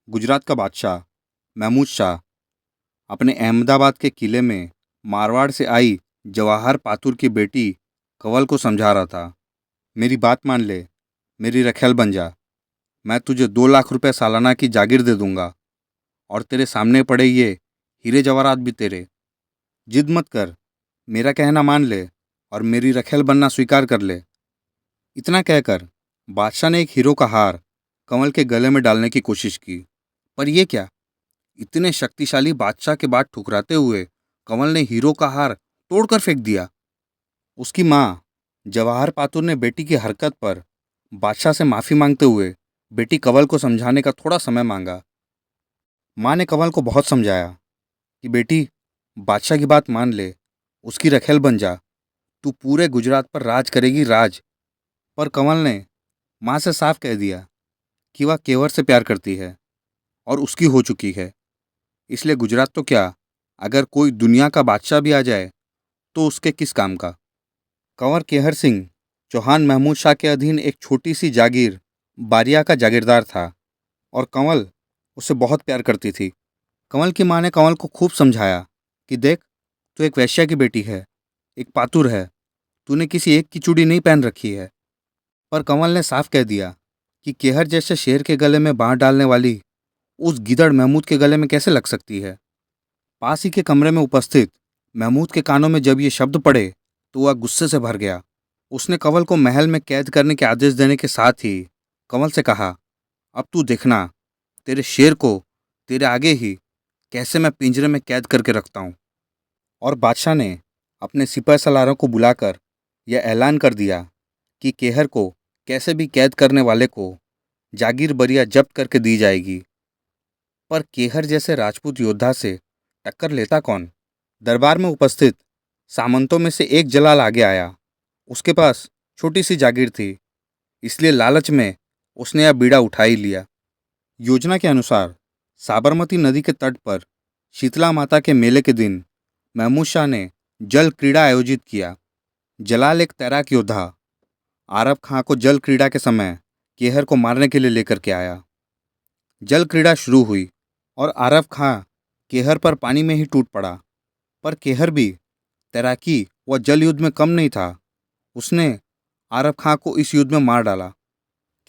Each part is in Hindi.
गुजरात का बादशाह महमूद शाह अपने अहमदाबाद के किले में मारवाड़ से आई जवाहर पातुर की बेटी कंवल को समझा रहा था। मेरी बात मान ले, मेरी रखेल बन जा। मैं तुझे 2 लाख रुपए सालाना की जागीर दे दूंगा और तेरे सामने पड़े ये हीरे जवाहरात भी तेरे। जिद मत कर, मेरा कहना मान ले और मेरी रखेल बनना स्वीकार कर ले। इतना कहकर बादशाह ने एक हीरो का हार कंवल के गले में डालने की कोशिश की। पर यह क्या, इतने शक्तिशाली बादशाह के बाद ठुकराते हुए कंवल ने हीरो का हार तोड़कर फेंक दिया। उसकी माँ जवाहर पातुर ने बेटी की हरकत पर बादशाह से माफी मांगते हुए बेटी कंवल को समझाने का थोड़ा समय मांगा। माँ ने कंवल को बहुत समझाया कि बेटी, बादशाह की बात मान ले, उसकी रखेल बन जा, तू पूरे गुजरात पर राज करेगी राज। पर कंवल ने माँ से साफ कह दिया कि वह केवट से प्यार करती है और उसकी हो चुकी है। इसलिए गुजरात तो क्या, अगर कोई दुनिया का बादशाह भी आ जाए तो उसके किस काम का। कंवर केहर सिंह चौहान महमूद शाह के अधीन एक छोटी सी जागीर बारिया का जागीरदार था और कंवल उसे बहुत प्यार करती थी। कंवल की माँ ने कंवल को खूब समझाया कि देख, तू एक वैश्या की बेटी है, एक पातुर है, तूने किसी एक की चूड़ी नहीं पहन रखी है। पर कंवल ने साफ कह दिया कि केहर जैसे शेर के गले में बाँह डालने वाली उस गिदड़ महमूद के गले में कैसे लग सकती है। पास ही के कमरे में उपस्थित महमूद के कानों में जब ये शब्द पड़े तो वह गुस्से से भर गया। उसने कंवल को महल में कैद करने के आदेश देने के साथ ही कंवल से कहा, अब तू देखना, तेरे शेर को तेरे आगे ही कैसे मैं पिंजरे में कैद करके रखता हूँ। और बादशाह ने अपने सिपह सलारों को बुलाकर यह ऐलान कर दिया कि केहर को कैसे भी कैद करने वाले को जागीर बरिया जब्त करके दी जाएगी। पर केहर जैसे राजपूत योद्धा से टक्कर लेता कौन। दरबार में उपस्थित सामंतों में से एक जलाल आगे आया। उसके पास छोटी सी जागीर थी, इसलिए लालच में उसने यह बीड़ा उठा ही लिया। योजना के अनुसार साबरमती नदी के तट पर शीतला माता के मेले के दिन महमूद शाह ने जल क्रीड़ा आयोजित किया। जलाल एक तैराक योद्धा आरब खां को जल क्रीड़ा के समय केहर को मारने के लिए लेकर के आया। जल क्रीड़ा शुरू हुई और आरब खां केहर पर पानी में ही टूट पड़ा। पर केहर भी तैराकी व जल युद्ध में कम नहीं था। उसने आरब खां को इस युद्ध में मार डाला।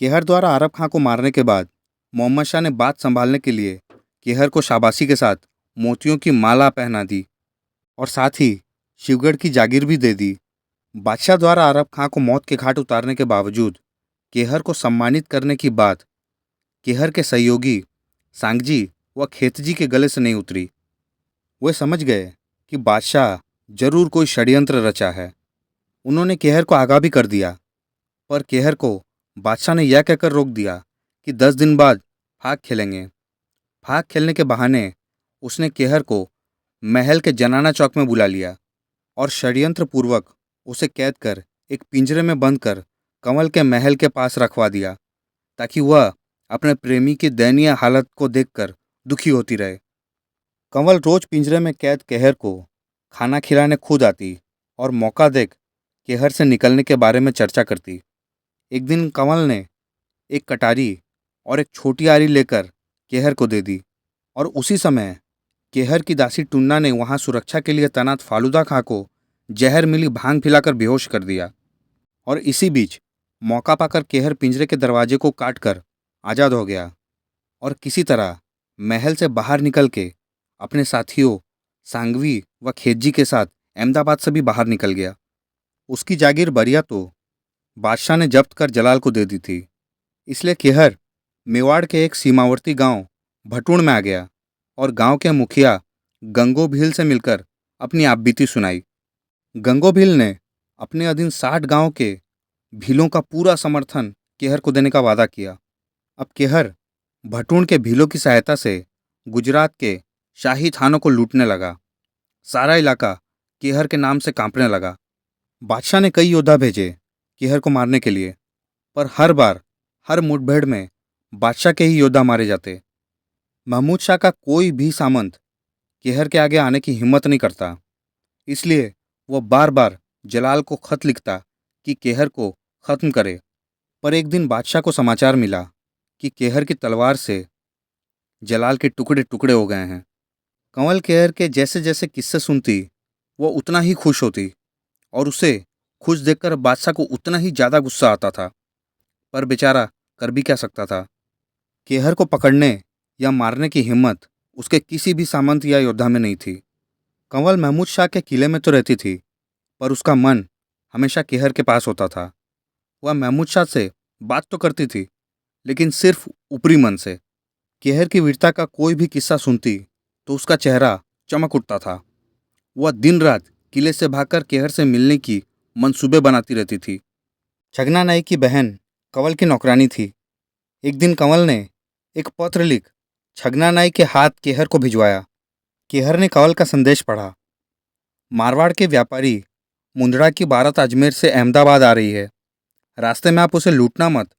केहर द्वारा आरब खां को मारने के बाद मोहम्मद शाह ने बात संभालने के लिए केहर को शाबाशी के साथ मोतियों की माला पहना दी और साथ ही शिवगढ़ की जागीर भी दे दी। बादशाह द्वारा आरब खां को मौत के घाट उतारने के बावजूद केहर को सम्मानित करने की बात केहर के सहयोगी सांगजी व खेतजी के गले से नहीं उतरी। वे समझ गए कि बादशाह जरूर कोई षड्यंत्र रचा है। उन्होंने केहर को आगाह भी कर दिया, पर केहर को बादशाह ने यह कहकर रोक दिया कि 10 दिन बाद फाग खेलेंगे। फाग खेलने के बहाने उसने केहर को महल के जनाना चौक में बुला लिया और षड्यंत्र पूर्वक उसे कैद कर एक पिंजरे में बंद कर कंवल के महल के पास रखवा दिया, ताकि वह अपने प्रेमी की दयनीय हालत को देखकर दुखी होती रहे। कंवल रोज पिंजरे में कैद केहर को खाना खिलाने खुद आती और मौका देख केहर से निकलने के बारे में चर्चा करती। एक दिन कंवल ने एक कटारी और एक छोटी आरी लेकर केहर को दे दी और उसी समय केहर की दासी टुन्ना ने वहां सुरक्षा के लिए तैनात फालूदा खां को जहर मिली भांग पिलाकर बेहोश कर दिया। और इसी बीच मौका पाकर केहर पिंजरे के दरवाजे को काटकर आज़ाद हो गया और किसी तरह महल से बाहर निकल के अपने साथियों सांगवी व खेतजी के साथ अहमदाबाद से भी बाहर निकल गया। उसकी जागीर बरिया तो बादशाह ने जब्त कर जलाल को दे दी थी, इसलिए केहर मेवाड़ के एक सीमावर्ती गांव भटूण में आ गया और गांव के मुखिया गंगो भील से मिलकर अपनी आपबीती सुनाई। गंगो भील ने अपने अधीन 60 गांव के भीलों का पूरा समर्थन केहर को देने का वादा किया। अब केहर भटूण के भीलों की सहायता से गुजरात के शाही थानों को लूटने लगा। सारा इलाका केहर के नाम से कांपने लगा। बादशाह ने कई योद्धा भेजे केहर को मारने के लिए, पर हर बार हर मुठभेड़ में बादशाह के ही योद्धा मारे जाते। महमूद शाह का कोई भी सामंत केहर के आगे आने की हिम्मत नहीं करता, इसलिए वह बार बार जलाल को खत लिखता कि केहर को खत्म करे। पर एक दिन बादशाह को समाचार मिला कि केहर की तलवार से जलाल के टुकड़े टुकड़े हो गए हैं। कंवल केहर के जैसे जैसे किस्से सुनती, वो उतना ही खुश होती और उसे खुश देखकर बादशाह को उतना ही ज़्यादा गुस्सा आता था। पर बेचारा कर भी क्या सकता था। केहर को पकड़ने या मारने की हिम्मत उसके किसी भी सामंत या योद्धा में नहीं थी। कंवल महमूद शाह के किले में तो रहती थी, पर उसका मन हमेशा केहर के पास होता था। वह महमूद शाह से बात तो करती थी, लेकिन सिर्फ ऊपरी मन से। केहर की वीरता का कोई भी किस्सा सुनती तो उसका चेहरा चमक उठता था। वह दिन रात किले से भागकर केहर से मिलने की मंसूबे बनाती रहती थी। छगना नाई की बहन कंवल की नौकरानी थी। एक दिन कंवल ने एक पत्र लिख छगना नाई के हाथ केहर को भिजवाया। केहर ने कंवल का संदेश पढ़ा। मारवाड़ के व्यापारी मुंदड़ा की बारात अजमेर से अहमदाबाद आ रही है। रास्ते में आप उसे लूटना मत।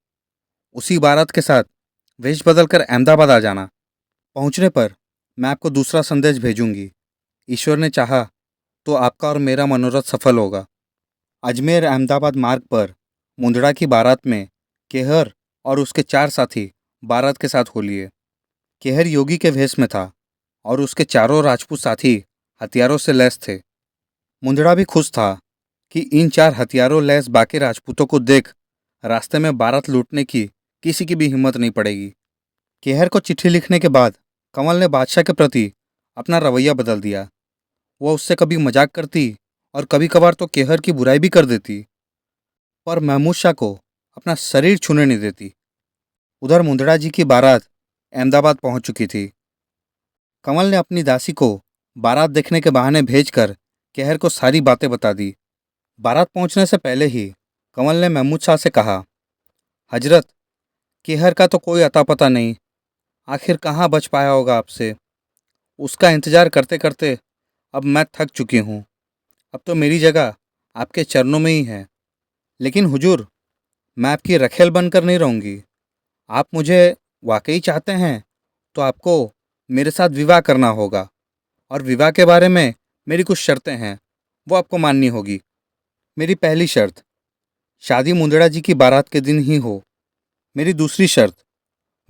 उसी बारात के साथ वेश बदल कर अहमदाबाद आ जाना। पहुंचने पर मैं आपको दूसरा संदेश भेजूंगी। ईश्वर ने चाहा तो आपका और मेरा मनोरथ सफल होगा। अजमेर अहमदाबाद मार्ग पर मुंदड़ा की बारात में केहर और उसके 4 साथी बारात के साथ हो लिए। केहर योगी के भेष में था और उसके चारों राजपूत साथी हथियारों से लैस थे। मुंदड़ा भी खुश था कि इन 4 हथियारों लैस बाकी राजपूतों को देख रास्ते में बारात लूटने की किसी की भी हिम्मत नहीं पड़ेगी। केहर को चिट्ठी लिखने के बाद कंवल ने बादशाह के प्रति अपना रवैया बदल दिया। वह उससे कभी मजाक करती और कभी कभार तो केहर की बुराई भी कर देती, पर महमूद शाह को अपना शरीर छूने नहीं देती। उधर मुंदड़ा जी की बारात अहमदाबाद पहुंच चुकी थी। कंवल ने अपनी दासी को बारात देखने के बहाने भेजकर केहर को सारी बातें बता दी। बारात पहुंचने से पहले ही कंवल ने महमूद शाह से कहा, हजरत, केहर का तो कोई अता पता नहीं। आखिर कहाँ बच पाया होगा आपसे। उसका इंतजार करते करते अब मैं थक चुकी हूँ। अब तो मेरी जगह आपके चरणों में ही है। लेकिन हुजूर, मैं आपकी रखेल बनकर नहीं रहूँगी। आप मुझे वाकई चाहते हैं तो आपको मेरे साथ विवाह करना होगा, और विवाह के बारे में मेरी कुछ शर्तें हैं, वो आपको माननी होगी। मेरी पहली शर्त, शादी मुंदड़ा जी की बारात के दिन ही हो। मेरी दूसरी शर्त,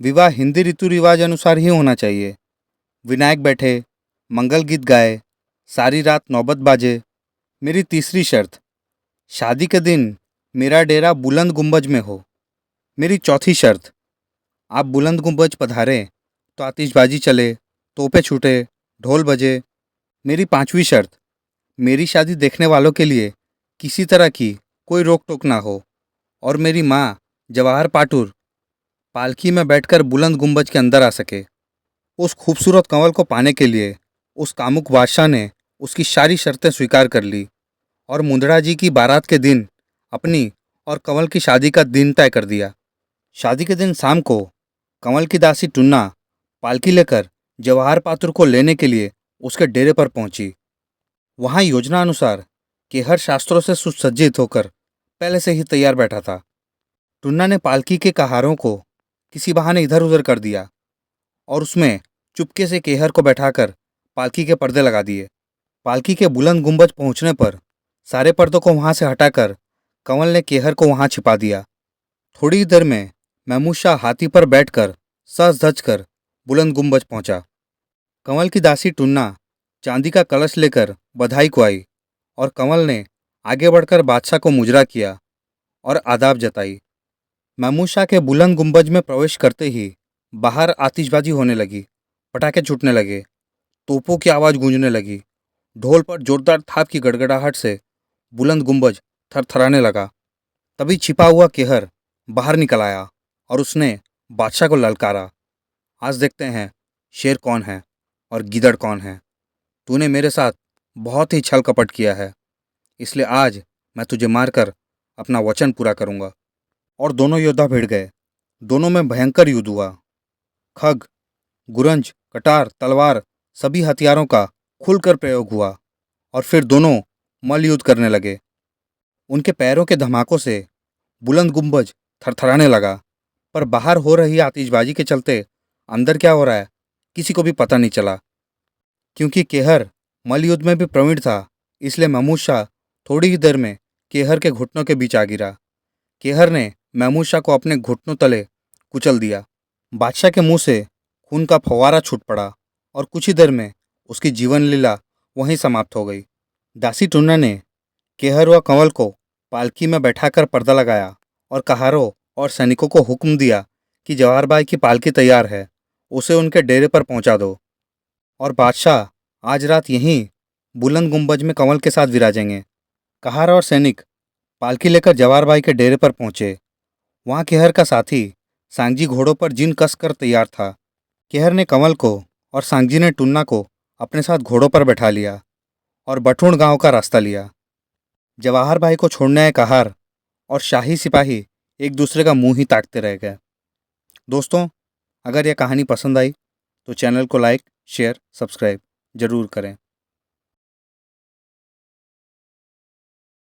विवाह हिंदी ऋतु रिवाज अनुसार ही होना चाहिए। विनायक बैठे, मंगल गीत गाए, सारी रात नौबत बाजे। मेरी तीसरी शर्त, शादी के दिन मेरा डेरा बुलंद गुंबज में हो। मेरी चौथी शर्त, आप बुलंद गुंबज पधारें तो आतिशबाजी चले, तोपे छूटे, ढोल बजे। मेरी पांचवी शर्त, मेरी शादी देखने वालों के लिए किसी तरह की कोई रोक टोक ना हो, और मेरी माँ जवाहर पाटुर पालकी में बैठकर बुलंद गुंबज के अंदर आ सके। उस खूबसूरत कंवल को पाने के लिए उस कामुक बादशाह ने उसकी सारी शर्तें स्वीकार कर ली और मुंदड़ा जी की बारात के दिन अपनी और कंवल की शादी का दिन तय कर दिया। शादी के दिन शाम को कंवल की दासी टुन्ना पालकी लेकर जवाहर पात्र को लेने के लिए उसके डेरे पर पहुंची। वहां योजना अनुसार केहर शास्त्रों से सुसज्जित होकर पहले से ही तैयार बैठा था। टुन्ना ने पालकी के कहारों को किसी बहाने इधर उधर कर दिया और उसमें चुपके से केहर को बैठाकर पालकी के पर्दे लगा दिए। पालकी के बुलंद गुंबज पहुंचने पर सारे पर्दों को वहां से हटाकर कंवल ने केहर को वहां छिपा दिया। थोड़ी ही देर में महमूद शाह हाथी पर बैठकर सज धज कर बुलंद गुंबज पहुंचा। कंवल की दासी टुन्ना चांदी का कलश लेकर बधाई को आई और कंवल ने आगे बढ़कर बादशाह को मुजरा किया और आदाब जताई। महमूद शाह के बुलंद गुंबज में प्रवेश करते ही बाहर आतिशबाजी होने लगी, पटाखे छूटने लगे, तोपों की आवाज़ गूंजने लगी। ढोल पर जोरदार थाप की गड़गड़ाहट से बुलंद गुंबज थरथराने लगा। तभी छिपा हुआ केहर बाहर निकल आया और उसने बादशाह को ललकारा, आज देखते हैं शेर कौन है और गीदड़ कौन है। तूने मेरे साथ बहुत ही छल कपट किया है, इसलिए आज मैं तुझे मारकर अपना वचन पूरा करूंगा। और दोनों योद्धा भिड़ गए। दोनों में भयंकर युद्ध हुआ। खग, गुरंज, कटार, तलवार, सभी हथियारों का खुलकर प्रयोग हुआ और फिर दोनों मल्ल युद्ध करने लगे। उनके पैरों के धमाकों से बुलंद गुंबज थरथराने लगा, पर बाहर हो रही आतिशबाजी के चलते अंदर क्या हो रहा है किसी को भी पता नहीं चला। क्योंकि केहर मल्ल युद्ध में भी प्रवीण था, इसलिए महमूद शाह थोड़ी ही देर में केहर के घुटनों के बीच आ गिरा। केहर ने महमूद शाह को अपने घुटनों तले कुचल दिया। बादशाह के मुंह से खून का फव्वारा छूट पड़ा और कुछ ही देर में उसकी जीवन लीला वहीं समाप्त हो गई। दासी टुन्ना ने केहर व कंवल को पालकी में बैठाकर पर्दा लगाया और कहारों और सैनिकों को हुक्म दिया कि जवाहर बाई की पालकी तैयार है, उसे उनके डेरे पर पहुंचा दो और बादशाह आज रात यहीं बुलंद गुंबज में कंवल के साथ विराजेंगे। कहार और सैनिक पालकी लेकर जवाहर बाई के डेरे पर पहुंचे। वहां केहर का साथी सांगजी घोड़ों पर जिन कस कर तैयार था। केहर ने कंवल को और सांगजी ने टुन्ना को अपने साथ घोड़ों पर बैठा लिया और बठूण गांव का रास्ता लिया। जवाहर भाई को छोड़ने आए कहार और शाही सिपाही एक दूसरे का मुंह ही ताकते रह गए। दोस्तों, अगर यह कहानी पसंद आई तो चैनल को लाइक, शेयर, सब्सक्राइब जरूर करें।